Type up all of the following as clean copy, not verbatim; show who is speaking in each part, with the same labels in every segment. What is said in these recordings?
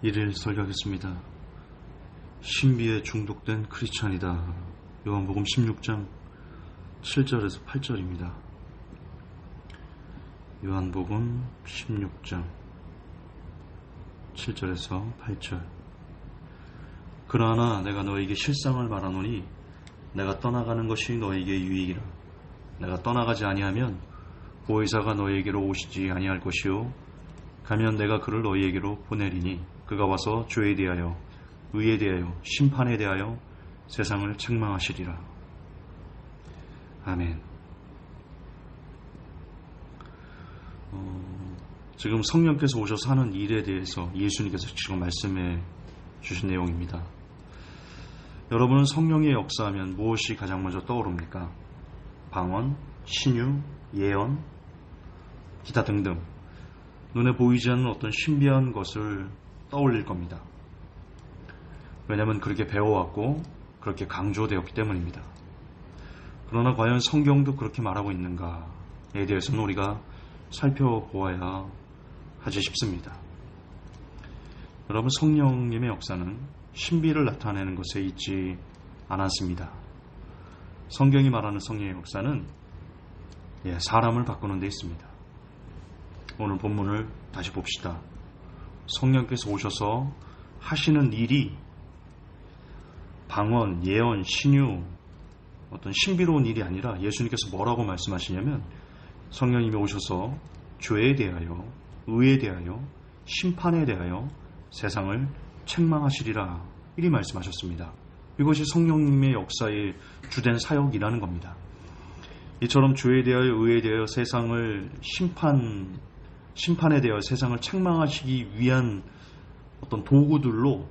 Speaker 1: 일일 설교하겠습니다. 신비에 중독된 크리스찬이다. 요한복음 16장 7절에서 8절입니다. 요한복음 16장 7절에서 8절. 그러나 내가 너에게 실상을 말하노니 내가 떠나가는 것이 너에게 유익이라. 내가 떠나가지 아니하면 보혜사가 너에게로 오시지 아니할 것이요 가면 내가 그를 너희에게로 보내리니 그가 와서 죄에 대하여 의에 대하여 심판에 대하여 세상을 책망하시리라. 아멘. 지금 성령께서 오셔서 하는 일에 대해서 예수님께서 지금 말씀해 주신 내용입니다. 여러분은 성령의 역사하면 무엇이 가장 먼저 떠오릅니까? 방언, 신유, 예언, 기타 등등 눈에 보이지 않는 어떤 신비한 것을 떠올릴 겁니다. 왜냐하면 그렇게 배워왔고 그렇게 강조되었기 때문입니다. 그러나 과연 성경도 그렇게 말하고 있는가에 대해서는 우리가 살펴보아야 하지 싶습니다. 여러분, 성령님의 역사는 신비를 나타내는 것에 있지 않았습니다. 성경이 말하는 성령의 역사는 사람을 바꾸는 데 있습니다. 오늘 본문을 다시 봅시다. 성령께서 오셔서 하시는 일이 방언, 예언, 신유, 어떤 신비로운 일이 아니라 예수님께서 뭐라고 말씀하시냐면 성령님이 오셔서 죄에 대하여, 의에 대하여, 심판에 대하여 세상을 책망하시리라 이리 말씀하셨습니다. 이것이 성령님의 역사의 주된 사역이라는 겁니다. 이처럼 죄에 대하여, 의에 대하여 세상을 심판에 대하여 세상을 책망하시기 위한 어떤 도구들로,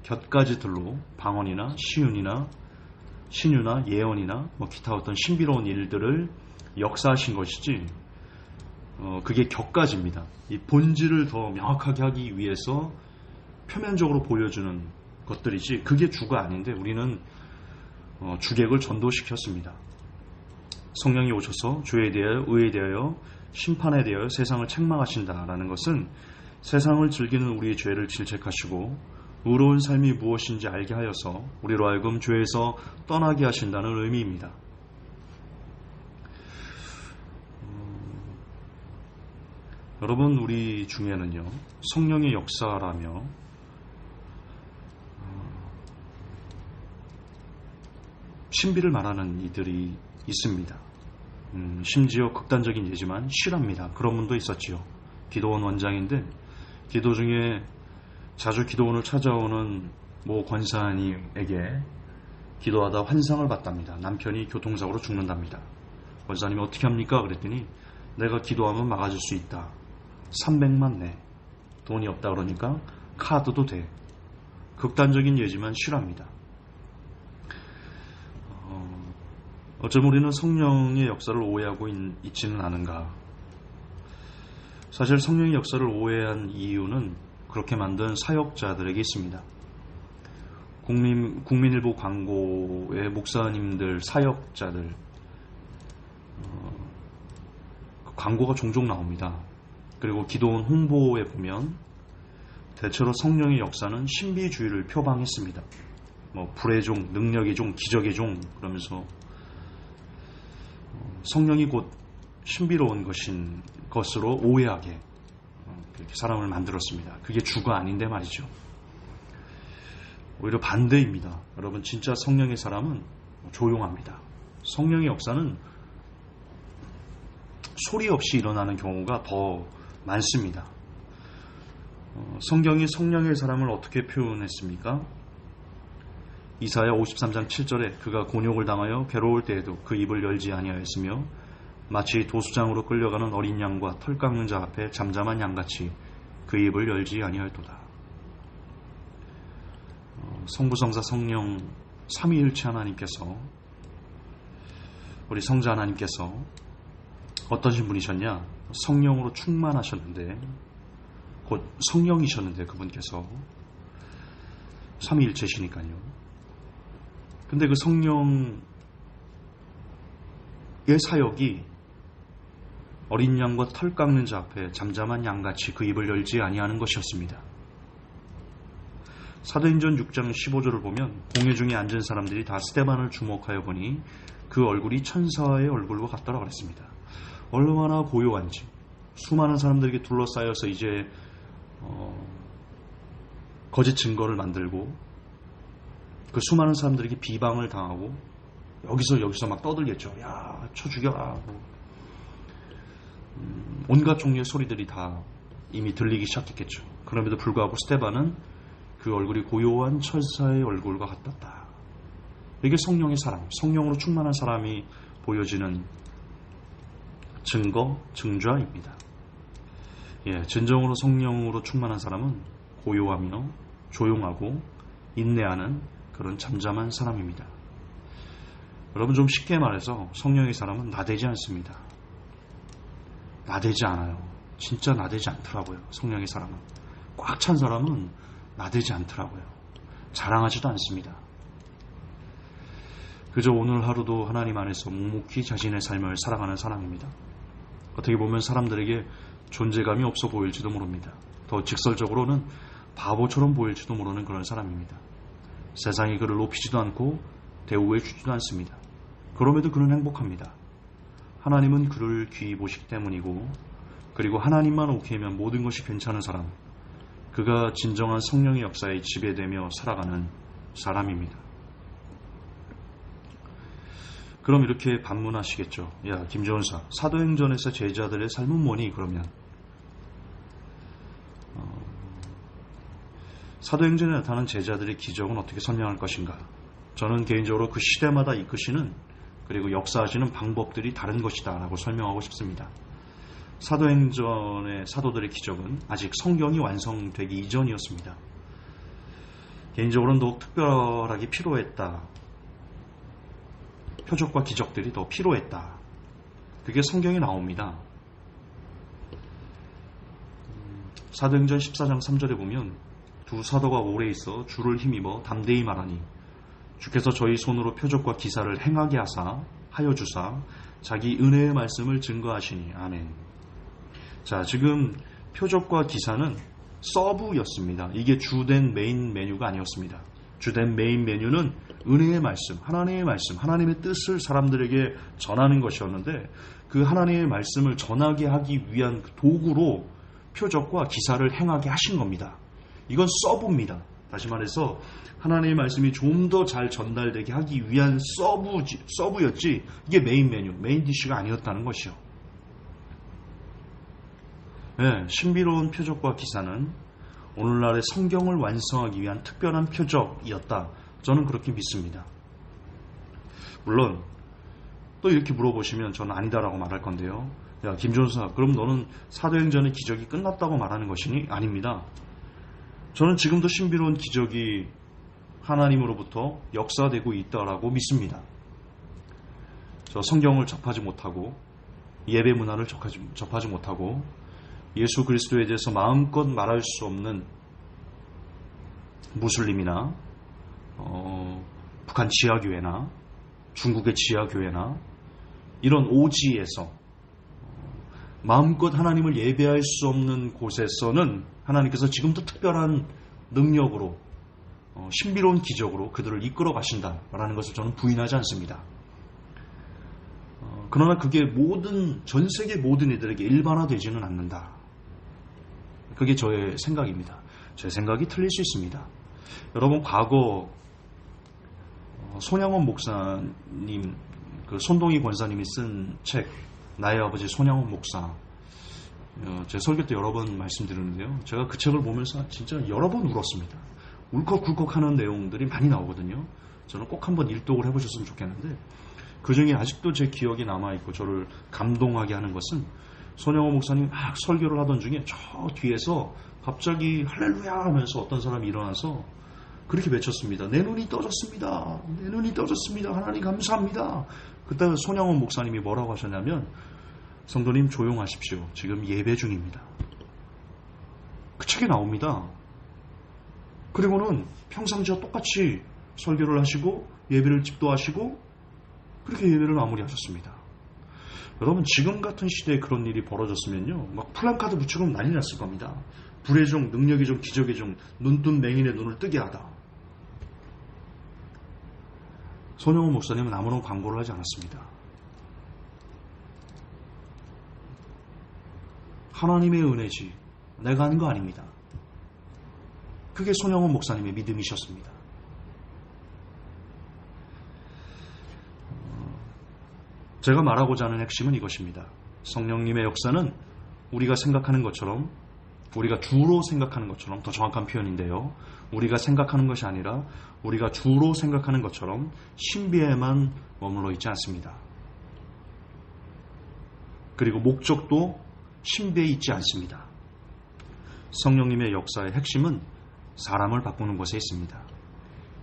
Speaker 1: 곁가지들로 방언이나 시윤이나 신유나 예언이나 기타 어떤 신비로운 일들을 역사하신 것이지, 그게 격가지입니다. 이 본질을 더 명확하게 하기 위해서 표면적으로 보여주는 것들이지 그게 주가 아닌데 우리는 주객을 전도시켰습니다. 성령이 오셔서 죄에 대하여, 의에 대하여, 심판에 대하여 세상을 책망하신다라는 것은 세상을 즐기는 우리의 죄를 질책하시고 의로운 삶이 무엇인지 알게 하여서 우리로 하여금 죄에서 떠나게 하신다는 의미입니다. 여러분, 우리 중에는요, 성령의 역사라며 신비를 말하는 이들이 있습니다. 심지어 극단적인 예지만 실합니다. 그런 분도 있었지요. 기도원 원장인데 기도 중에 자주 기도원을 찾아오는 모 권사님에게 기도하다 환상을 봤답니다. 남편이 교통사고로 죽는답니다. 권사님이 어떻게 합니까? 그랬더니 내가 기도하면 막아줄 수 있다. 300만 내. 돈이 없다 그러니까 카드도 돼. 극단적인 예지만 실합니다. 어쩌면 우리는 성령의 역사를 오해하고 있지는 않은가. 사실 성령의 역사를 오해한 이유는 그렇게 만든 사역자들에게 있습니다. 국민일보 광고의 목사님들, 사역자들 광고가 종종 나옵니다. 그리고 기도원 홍보에 보면 대체로 성령의 역사는 신비주의를 표방했습니다. 불의 종, 능력의 종, 기적의 종 그러면서 성령이 곧 신비로운 것으로 오해하게 그렇게 사람을 만들었습니다. 그게 주가 아닌데 말이죠. 오히려 반대입니다. 여러분, 진짜 성령의 사람은 조용합니다. 성령의 역사는 소리 없이 일어나는 경우가 더 많습니다. 성경이 성령의 사람을 어떻게 표현했습니까? 이사야 53장 7절에 그가 곤욕을 당하여 괴로울 때에도 그 입을 열지 아니하였으며 마치 도수장으로 끌려가는 어린 양과 털 깎는 자 앞에 잠잠한 양같이 그 입을 열지 아니하였도다. 성부성자 성령 삼위일체 하나님께서, 우리 성자 하나님께서 어떠신 분이셨냐? 성령으로 충만하셨는데, 곧 성령이셨는데 그분께서 삼위일체시니까요. 근데 그 성령의 사역이 어린 양과 털 깎는 자 앞에 잠잠한 양같이 그 입을 열지 아니하는 것이었습니다. 사도행전 6장 15절을 보면 공회 중에 앉은 사람들이 다 스데반을 주목하여 보니 그 얼굴이 천사의 얼굴과 같더라 그랬습니다. 얼마나 고요한지, 수많은 사람들에게 둘러싸여서 이제 거짓 증거를 만들고 그 수많은 사람들에게 비방을 당하고 여기서 막 떠들겠죠. 야, 쳐 죽여라. 온갖 종류의 소리들이 다 이미 들리기 시작했겠죠. 그럼에도 불구하고 스데반은 그 얼굴이 고요한 천사의 얼굴과 같았다. 이게 성령의 사람, 성령으로 충만한 사람이 보여지는 증거, 증좌입니다. 예, 진정으로 성령으로 충만한 사람은 고요하며 조용하고 인내하는 그런 잠잠한 사람입니다. 여러분, 좀 쉽게 말해서 성령의 사람은 나대지 않습니다. 나대지 않아요. 진짜 나대지 않더라고요. 성령의 사람은. 꽉 찬 사람은 나대지 않더라고요. 자랑하지도 않습니다. 그저 오늘 하루도 하나님 안에서 묵묵히 자신의 삶을 살아가는 사람입니다. 어떻게 보면 사람들에게 존재감이 없어 보일지도 모릅니다. 더 직설적으로는 바보처럼 보일지도 모르는 그런 사람입니다. 세상이 그를 높이지도 않고 대우해 주지도 않습니다. 그럼에도 그는 행복합니다. 하나님은 그를 귀히 보시기 때문이고, 그리고 하나님만 오케이 하면 모든 것이 괜찮은 사람, 그가 진정한 성령의 역사에 지배되며 살아가는 사람입니다. 그럼 이렇게 반문하시겠죠. 야, 김전사, 사도행전에서 제자들의 삶은 뭐니? 그러면 사도행전에 나타난 제자들의 기적은 어떻게 설명할 것인가? 저는 개인적으로 그 시대마다 이끄시는, 그리고 역사하시는 방법들이 다른 것이다 라고 설명하고 싶습니다. 사도행전의 사도들의 기적은 아직 성경이 완성되기 이전이었습니다. 개인적으로는 더욱 특별하게 필요했다. 표적과 기적들이 더 필요했다. 그게 성경에 나옵니다. 사도행전 14장 3절에 보면 두 사도가 오래 있어 주를 힘입어 담대히 말하니 주께서 저희 손으로 표적과 기사를 행하게 하여 주사 자기 은혜의 말씀을 증거하시니. 아멘. 자, 지금 표적과 기사는 서브였습니다. 이게 주된 메인 메뉴가 아니었습니다. 주된 메인 메뉴는 은혜의 말씀, 하나님의 말씀, 하나님의 뜻을 사람들에게 전하는 것이었는데, 그 하나님의 말씀을 전하게 하기 위한 도구로 표적과 기사를 행하게 하신 겁니다. 이건 서브입니다. 다시 말해서 하나님의 말씀이 좀 더 잘 전달되게 하기 위한 서브였지, 이게 메인 메뉴, 메인 디쉬가 아니었다는 것이요. 네, 신비로운 표적과 기사는 오늘날의 성경을 완성하기 위한 특별한 표적이었다. 저는 그렇게 믿습니다. 물론 또 이렇게 물어보시면 저는 아니다라고 말할 건데요. 야, 김전사, 그럼 너는 사도행전의 기적이 끝났다고 말하는 것이니? 아닙니다. 저는 지금도 신비로운 기적이 하나님으로부터 역사되고 있다라고 믿습니다. 저 성경을 접하지 못하고 예배 문화를 접하지 못하고 예수 그리스도에 대해서 마음껏 말할 수 없는 무슬림이나 북한 지하교회나 중국의 지하교회나 이런 오지에서 마음껏 하나님을 예배할 수 없는 곳에서는 하나님께서 지금도 특별한 능력으로 신비로운 기적으로 그들을 이끌어 가신다라는 것을 저는 부인하지 않습니다. 그러나 그게 전 세계 모든 이들에게 일반화되지는 않는다. 그게 저의 생각입니다. 제 생각이 틀릴 수 있습니다. 여러분, 과거 손양원 목사님, 그 손동희 권사님이 쓴 책, 나의 아버지 손양원 목사, 제 설교 때 여러 번 말씀드렸는데요. 제가 그 책을 보면서 진짜 여러 번 울었습니다. 울컥울컥 하는 내용들이 많이 나오거든요. 저는 꼭 한번 일독을 해보셨으면 좋겠는데, 그 중에 아직도 제 기억에 남아있고 저를 감동하게 하는 것은 손양원 목사님이 막 설교를 하던 중에 저 뒤에서 갑자기 할렐루야 하면서 어떤 사람이 일어나서 그렇게 외쳤습니다. 내 눈이 떠졌습니다. 내 눈이 떠졌습니다. 하나님 감사합니다. 그때 손양원 목사님이 뭐라고 하셨냐면, 성도님 조용하십시오. 지금 예배 중입니다. 그 책에 나옵니다. 그리고는 평상시와 똑같이 설교를 하시고 예배를 집도하시고 그렇게 예배를 마무리하셨습니다. 여러분, 지금 같은 시대에 그런 일이 벌어졌으면요, 막 플랜카드 붙이고 난리 났을 겁니다. 불의 종, 능력의 종, 기적의 종, 눈뜬 맹인의 눈을 뜨게 하다. 손영호 목사님은 아무런 광고를 하지 않았습니다. 하나님의 은혜지 내가 하는 거 아닙니다. 그게 손영호 목사님의 믿음이셨습니다. 제가 말하고자 하는 핵심은 이것입니다. 성령님의 역사는 우리가 생각하는 것처럼, 우리가 주로 생각하는 것처럼, 더 정확한 표현인데요, 우리가 생각하는 것이 아니라 우리가 주로 생각하는 것처럼 신비에만 머물러 있지 않습니다. 그리고 목적도 신비에 있지 않습니다. 성령님의 역사의 핵심은 사람을 바꾸는 것에 있습니다.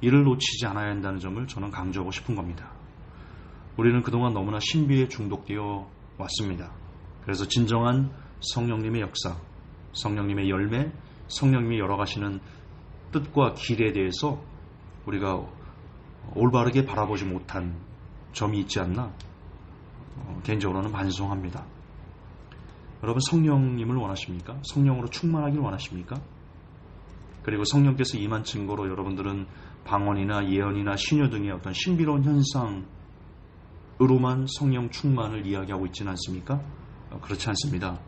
Speaker 1: 이를 놓치지 않아야 한다는 점을 저는 강조하고 싶은 겁니다. 우리는 그동안 너무나 신비에 중독되어 왔습니다. 그래서 진정한 성령님의 역사, 성령님의 열매, 성령님이 열어가시는 뜻과 길에 대해서 우리가 올바르게 바라보지 못한 점이 있지 않나 개인적으로는 반성합니다. 여러분, 성령님을 원하십니까? 성령으로 충만하길 원하십니까? 그리고 성령께서 임한 증거로 여러분들은 방언이나 예언이나 신유 등의 어떤 신비로운 현상으로만 성령 충만을 이야기하고 있지는 않습니까? 그렇지 않습니다.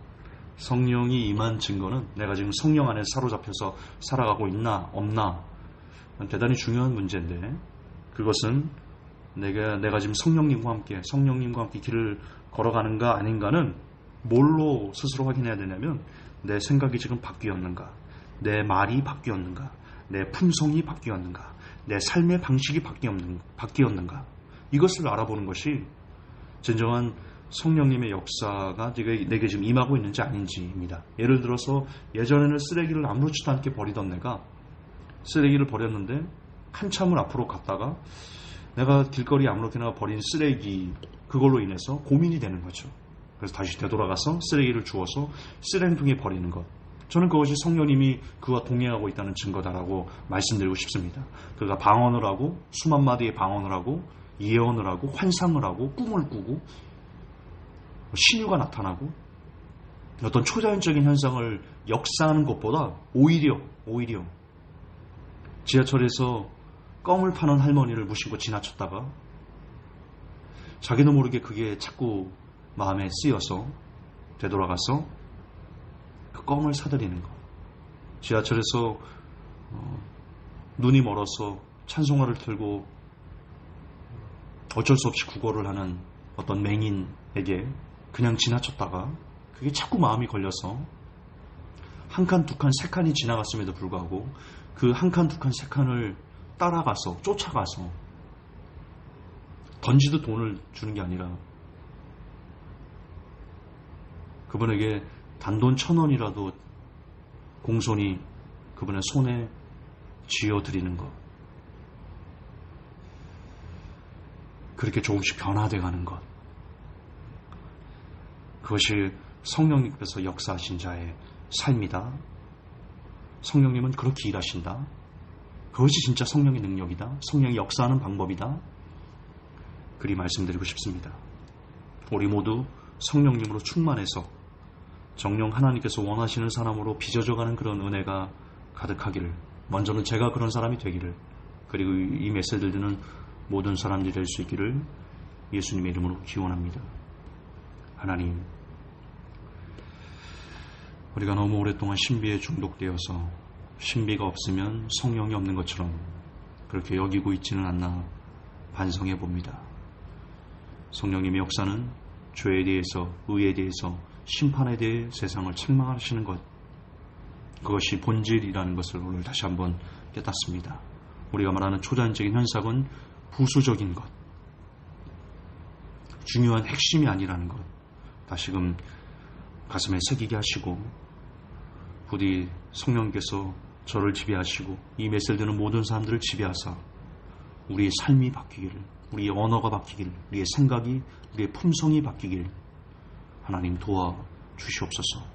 Speaker 1: 성령이 임한 증거는 내가 지금 성령 안에 사로잡혀서 살아가고 있나 없나 대단히 중요한 문제인데, 그것은 내가 지금 성령님과 함께 길을 걸어가는가 아닌가는 뭘로 스스로 확인해야 되냐면, 내 생각이 지금 바뀌었는가, 내 말이 바뀌었는가, 내 품성이 바뀌었는가, 내 삶의 방식이 바뀌었는가, 이것을 알아보는 것이 진정한 성령님의 역사가 내게 지금 임하고 있는지 아닌지입니다. 예를 들어서 예전에는 쓰레기를 아무렇지도 않게 버리던 내가 쓰레기를 버렸는데 한참을 앞으로 갔다가 내가 길거리에 아무렇게나 버린 쓰레기, 그걸로 인해서 고민이 되는 거죠. 그래서 다시 되돌아가서 쓰레기를 주워서 쓰레기통에 버리는 것, 저는 그것이 성령님이 그와 동행하고 있다는 증거다라고 말씀드리고 싶습니다. 그가 방언을 하고, 수만 마디의 방언을 하고, 예언을 하고, 환상을 하고, 꿈을 꾸고, 신유가 나타나고, 어떤 초자연적인 현상을 역사하는 것보다 오히려 지하철에서 껌을 파는 할머니를 무심코 지나쳤다가 자기도 모르게 그게 자꾸 마음에 쓰여서 되돌아가서 그 껌을 사들이는 것, 지하철에서 눈이 멀어서 찬송가를 틀고 어쩔 수 없이 구걸을 하는 어떤 맹인에게 그냥 지나쳤다가 그게 자꾸 마음이 걸려서 한 칸, 두 칸, 세 칸이 지나갔음에도 불구하고 그 한 칸, 두 칸, 세 칸을 따라가서, 쫓아가서 던지듯 돈을 주는 게 아니라 그분에게 단돈 1,000원이라도 공손히 그분의 손에 쥐어드리는 것, 그렇게 조금씩 변화되어 가는 것, 그것이 성령님께서 역사하신 자의 삶이다. 성령님은 그렇게 일하신다. 그것이 진짜 성령의 능력이다. 성령이 역사하는 방법이다. 그리 말씀드리고 싶습니다. 우리 모두 성령님으로 충만해서 정령 하나님께서 원하시는 사람으로 빚어져가는 그런 은혜가 가득하기를, 먼저는 제가 그런 사람이 되기를, 그리고 이 메시지를 듣는 모든 사람들이 될 수 있기를 예수님의 이름으로 기원합니다. 하나님, 우리가 너무 오랫동안 신비에 중독되어서 신비가 없으면 성령이 없는 것처럼 그렇게 여기고 있지는 않나 반성해 봅니다. 성령님의 역사는 죄에 대해서, 의에 대해서, 심판에 대해 세상을 책망하시는 것, 그것이 본질이라는 것을 오늘 다시 한번 깨닫습니다. 우리가 말하는 초자연적인 현상은 부수적인 것, 중요한 핵심이 아니라는 것 다시금 가슴에 새기게 하시고, 부디 성령께서 저를 지배하시고 이 메시지를 듣는 모든 사람들을 지배하사 우리의 삶이 바뀌기를, 우리의 언어가 바뀌기를, 우리의 생각이, 우리의 품성이 바뀌기를 하나님 도와주시옵소서.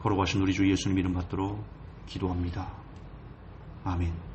Speaker 1: 걸어가신 우리 주 예수님 이름 받들어 기도합니다. 아멘.